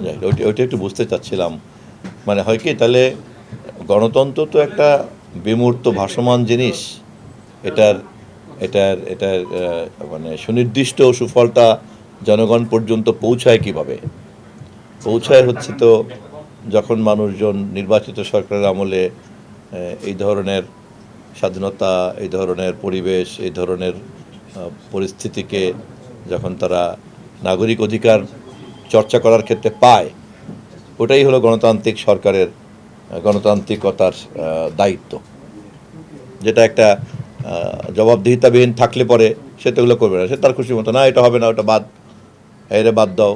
Right, ওইটা একটু বুঝতে চাচ্ছিলাম। মানে হয় কি তাহলে গণতন্ত্র তো একটা বিমূর্ত ভাসমান জিনিস। এটার এটার মানে সুনির্দিষ্ট সুফলটা জনগণ পর্যন্ত পৌঁছায় কিভাবে? পৌঁছায় হচ্ছে তো যখন মানুষজন নির্বাচিত সরকারের আমলে এই ধরনের স্বাধীনতা, এই ধরনের পরিবেশ, এই ধরনের পরিস্থিতিকে যখন তারা নাগরিক অধিকার চর্চা করার ক্ষেত্রে পায়, ওটাই হলো গণতান্ত্রিক সরকারের গণতান্ত্রিকতার দায়িত্ব। যেটা একটা জবাবদিহিতাবিহীন থাকলে পরে সে তো এগুলো করবে না, সে তার খুশি মতো, না এটা হবে না, ওটা বাদ, এরে বাদ দাও,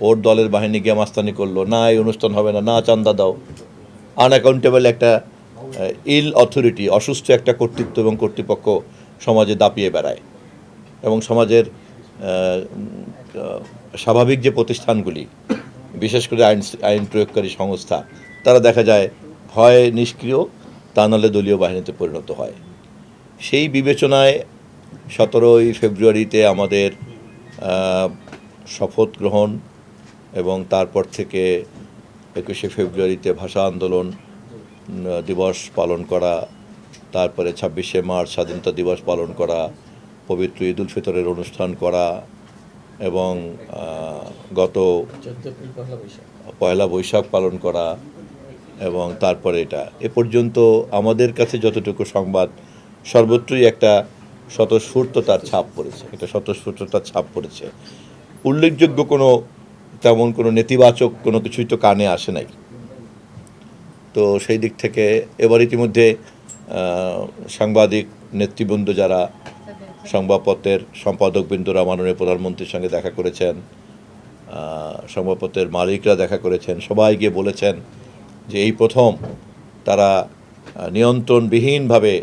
ওর দলের বাহিনী গিয়ে মাস্তানি করলো, না এই অনুষ্ঠান হবে না, না চান্দা দাও। আনঅ্যাকাউন্টেবল একটা ইল অথরিটি, অসুস্থ একটা কর্তৃত্ব এবং কর্তৃপক্ষ সমাজে দাপিয়ে বেড়ায়। এবং সমাজের স্বাভাবিক যে প্রতিষ্ঠানগুলি, বিশেষ করে আইন প্রয়োগকারী সংস্থা, তারা দেখা যায় হয় নিষ্ক্রিয়, তা নাহলে দলীয় বাহিনীতে পরিণত হয়। সেই বিবেচনায় 17ই ফেব্রুয়ারিতে আমাদের শপথ গ্রহণ এবং তারপর থেকে 21শে ফেব্রুয়ারিতে ভাষা আন্দোলন দিবস পালন করা, তারপরে 26শে মার্চ স্বাধীনতা দিবস পালন করা, পবিত্র ঈদ উল ফিতরের অনুষ্ঠান করা, এবং গত পয়লা বৈশাখ পালন করা, এবং তারপরে এটা এ পর্যন্ত আমাদের কাছে যতটুকু সংবাদ, সর্বত্রই একটা স্বতঃস্ফূর্ততার ছাপ পড়েছে, একটা স্বতঃস্ফূর্ততার ছাপ পড়েছে। উল্লেখযোগ্য তেমন কোনো নেতিবাচক কোনো কিছুই তো কানে আসে নাই। তো সেই দিক থেকে এবার ইতিমধ্যে সাংবাদিক নেতৃবৃন্দ যারা, সংবাদপত্রের সম্পাদকবৃন্দরা মাননীয় প্রধানমন্ত্রীর সঙ্গে দেখা করেছেন, সংবাদপত্রের মালিকরা দেখা করেছেন, সবাই গিয়ে বলেছেন যে এই প্রথম তারা নিয়ন্ত্রণবিহীনভাবে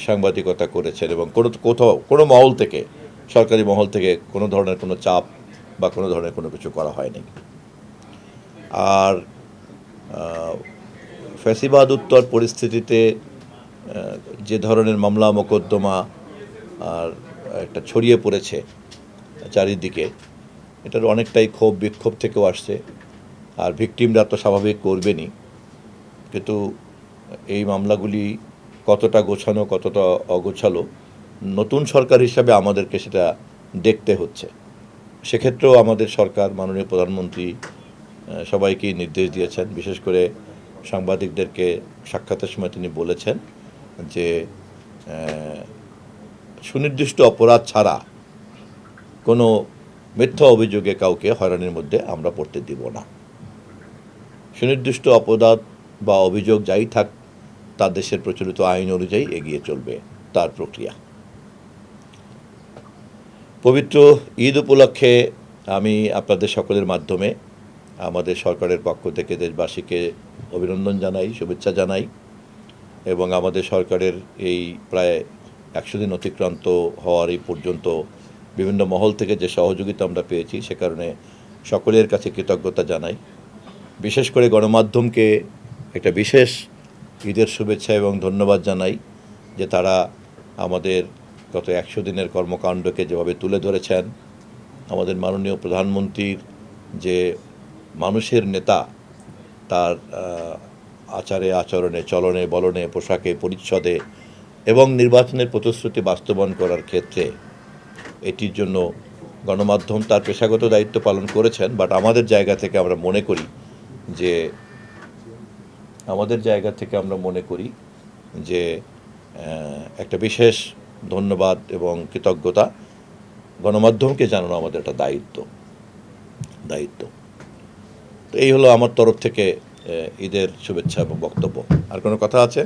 সাংবাদিকতা করেছেন এবং কোনো মহল থেকে, সরকারি মহল থেকে কোনো ধরনের কোনো চাপ বা কোনো ধরনের কোনো কিছু করা হয়নি। আর ফ্যাসিবাদ উত্তর পরিস্থিতিতে যে ধরনের মামলা মোকদ্দমা আর একটা ছড়িয়ে পড়েছে চারিদিকে, এটার অনেকটাই ক্ষোভ বিক্ষোভ থেকেও আসছে। আর ভিকটিমরা তো স্বাভাবিক করবেনই, কিন্তু এই মামলাগুলি কতটা গোছানো কতটা অগোছালো, নতুন সরকার হিসাবে আমাদেরকে সেটা দেখতে হচ্ছে। সেক্ষেত্রেও আমাদের সরকার, মাননীয় প্রধানমন্ত্রী সবাইকেই নির্দেশ দিয়েছেন, বিশেষ করে সাংবাদিকদেরকে সাক্ষাতের সময় তিনি বলেছেন যে সুনির্দিষ্ট অপরাধ ছাড়া কোনো মিথ্যা অভিযোগে কাউকে হয়রানির মধ্যে আমরা পড়তে দিব না। সুনির্দিষ্ট অপরাধ বা অভিযোগ যাই থাক, তা দেশের প্রচলিত আইন অনুযায়ী এগিয়ে চলবে তার প্রক্রিয়া। পবিত্র ঈদ উপলক্ষে আমি আপনাদের সকলের মাধ্যমে আমাদের সরকারের পক্ষ থেকে দেশবাসীকে অভিনন্দন জানাই, শুভেচ্ছা জানাই, এবং আমাদের সরকারের এই প্রায় 100 দিন অতিক্রান্ত হওয়ার এই পর্যন্ত বিভিন্ন মহল থেকে যে সহযোগিতা আমরা পেয়েছি, সে কারণে সকলের কাছে কৃতজ্ঞতা জানাই। বিশেষ করে গণমাধ্যমকে একটা বিশেষ ঈদের শুভেচ্ছা এবং ধন্যবাদ জানাই যে তারা আমাদের গত 100 দিনের কর্মকাণ্ডকে যেভাবে তুলে ধরেছেন, আমাদের মাননীয় প্রধানমন্ত্রীর যে মানুষের নেতা, তার আচারে আচরণে, চলনে বলনে, পোশাকে পরিচ্ছদে এবং নির্বাচনের প্রতিশ্রুতি বাস্তবায়ন করার ক্ষেত্রে এটির জন্য গণমাধ্যম তার পেশাগত দায়িত্ব পালন করেছেন। বাট আমাদের জায়গা থেকে আমরা মনে করি যে একটা বিশেষ ধন্যবাদ এবং কৃতজ্ঞতা গণমাধ্যমকে জানানো আমাদের একটা দায়িত্ব। তো এই হলো আমার তরফ থেকে ঈদের শুভেচ্ছা এবং বক্তব্য। আর কোনো কথা আছে?